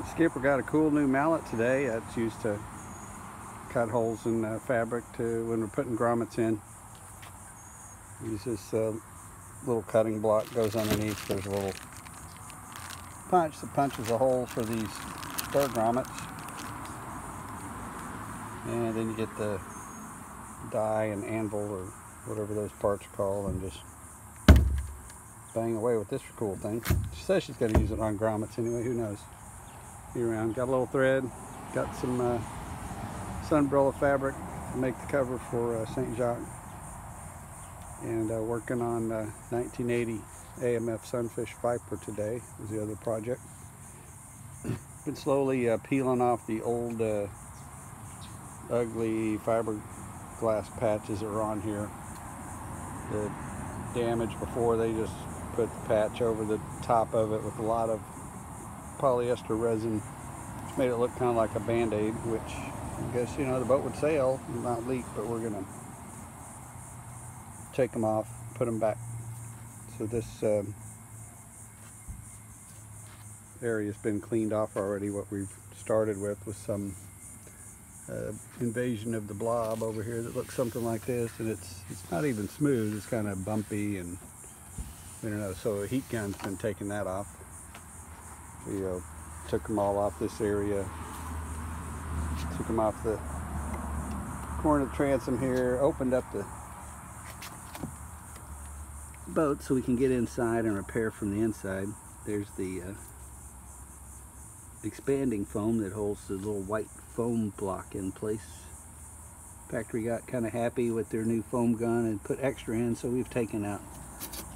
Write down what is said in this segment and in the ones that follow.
The skipper got a cool new mallet today. It's used to cut holes in fabric to when we're putting grommets in. Use this little cutting block, goes underneath. There's a little punch that punches a hole for these spur grommets, and then you get the die and anvil or whatever those parts are called, and just bang away with this cool thing. She says she's going to use it on grommets anyway. Who knows? Be around. Got a little thread. Got some sunbrella fabric to make the cover for St. Jacques, and working on 1980 AMF Sunfish Viper today was the other project. Been slowly peeling off the old ugly fiberglass patches that are on here. The damage before, they just put the patch over the top of it with a lot of polyester resin, which made it look kind of like a band-aid, which I guess, you know, the boat would sail and not leak, but we're gonna take them off, put them back. So this area's been cleaned off already. What we've started with was some invasion of the blob over here that looks something like this, and it's not even smooth. It's kind of bumpy, and I don't know. So a heat gun's been taking that off. We took them all off this area. Took them off the corner of the transom here. Opened up the boat so we can get inside and repair from the inside. There's the expanding foam that holds the little white foam block in place. Factory got kind of happy with their new foam gun and put extra in, so we've taken out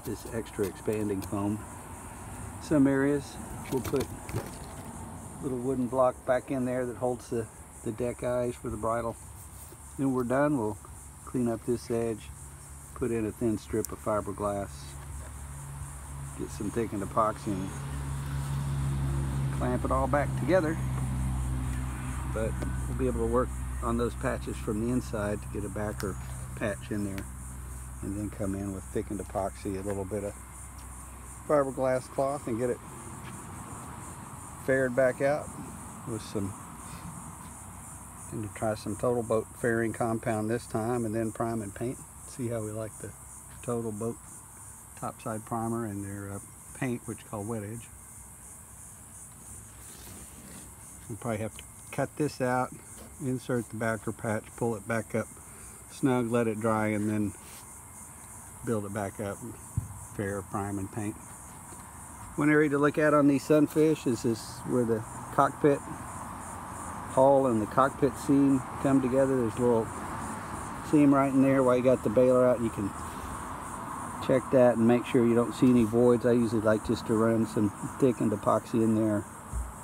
this extra expanding foam. Some areas we'll put a little wooden block back in there that holds the deck eyes for the bridle. Then we're done, we'll clean up this edge, put in a thin strip of fiberglass, get some thickened epoxy, and clamp it all back together. But we'll be able to work on those patches from the inside to get a backer patch in there, and then come in with thickened epoxy, a little bit of fiberglass cloth, and get it faired back out with some, and to try some Total Boat fairing compound this time, and then prime and paint. See how we like the Total Boat topside primer and their paint, which is called Wet Edge. We'll probably have to cut this out, insert the backer patch, pull it back up snug, let it dry, and then build it back up, fair, prime, and paint. One area to look at on these Sunfish is this where the cockpit hull and the cockpit seam come together. There's a little seam right in there while you got the baler out. You can check that and make sure you don't see any voids. I usually like just to run some thickened epoxy in there,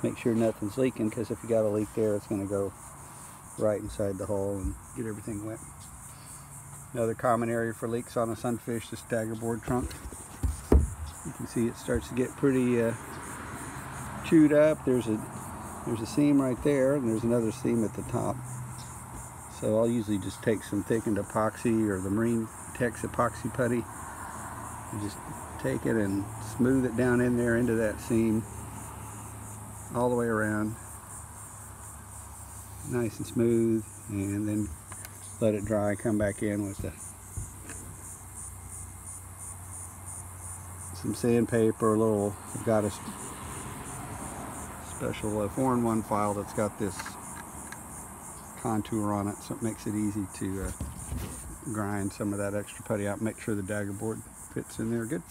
make sure nothing's leaking, because if you got a leak there, it's going to go right inside the hull and get everything wet. Another common area for leaks on a Sunfish is staggerboard trunk. You can see it starts to get pretty chewed up. There's a seam right there, and there's another seam at the top. So I'll usually just take some thickened epoxy or the Marine Tex epoxy putty and just take it and smooth it down in there into that seam all the way around, nice and smooth, and then let it dry. Come back in with some sandpaper, a little, I've got a special 4-in-1 file that's got this contour on it, so it makes it easy to grind some of that extra putty out, make sure the dagger board fits in there good.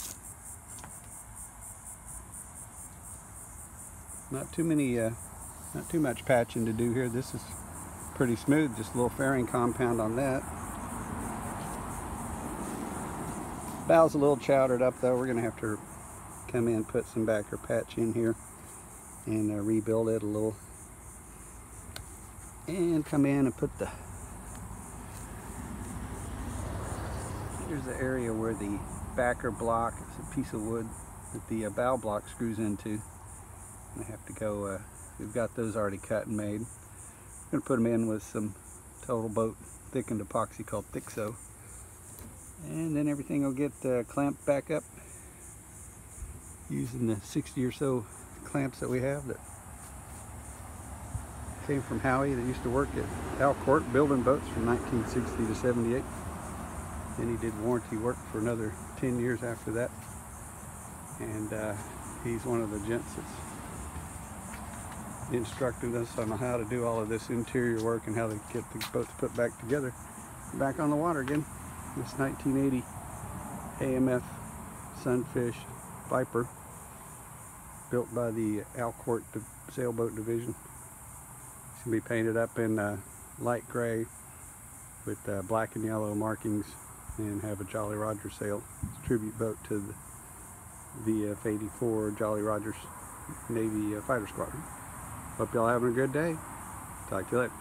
Not too much patching to do here. This is pretty smooth, just a little fairing compound on that. Bow's a little chowdered up though. We're gonna have to come in, put some backer patch in here, and rebuild it a little, and come in and put here's the area where the backer block, it's a piece of wood that the bow block screws into. I have to go, we've got those already cut and made. I'm going to put them in with some Total Boat thickened epoxy called Thixo, and then everything will get clamped back up using the 60 or so clamps that we have that Came from Howie that used to work at Alcourt building boats from 1960 to 78. Then he did warranty work for another 10 years after that. And he's one of the gents that's instructing us on how to do all of this interior work and how to get the boats put back together, back on the water again. This 1980 AMF Sunfish Viper, built by the Alcourt sailboat division. It's going to be painted up in light gray with black and yellow markings and have a Jolly Roger sail. It's a tribute boat to the VF-84 Jolly Rogers Navy fighter squadron. Hope y'all having a good day. Talk to you later.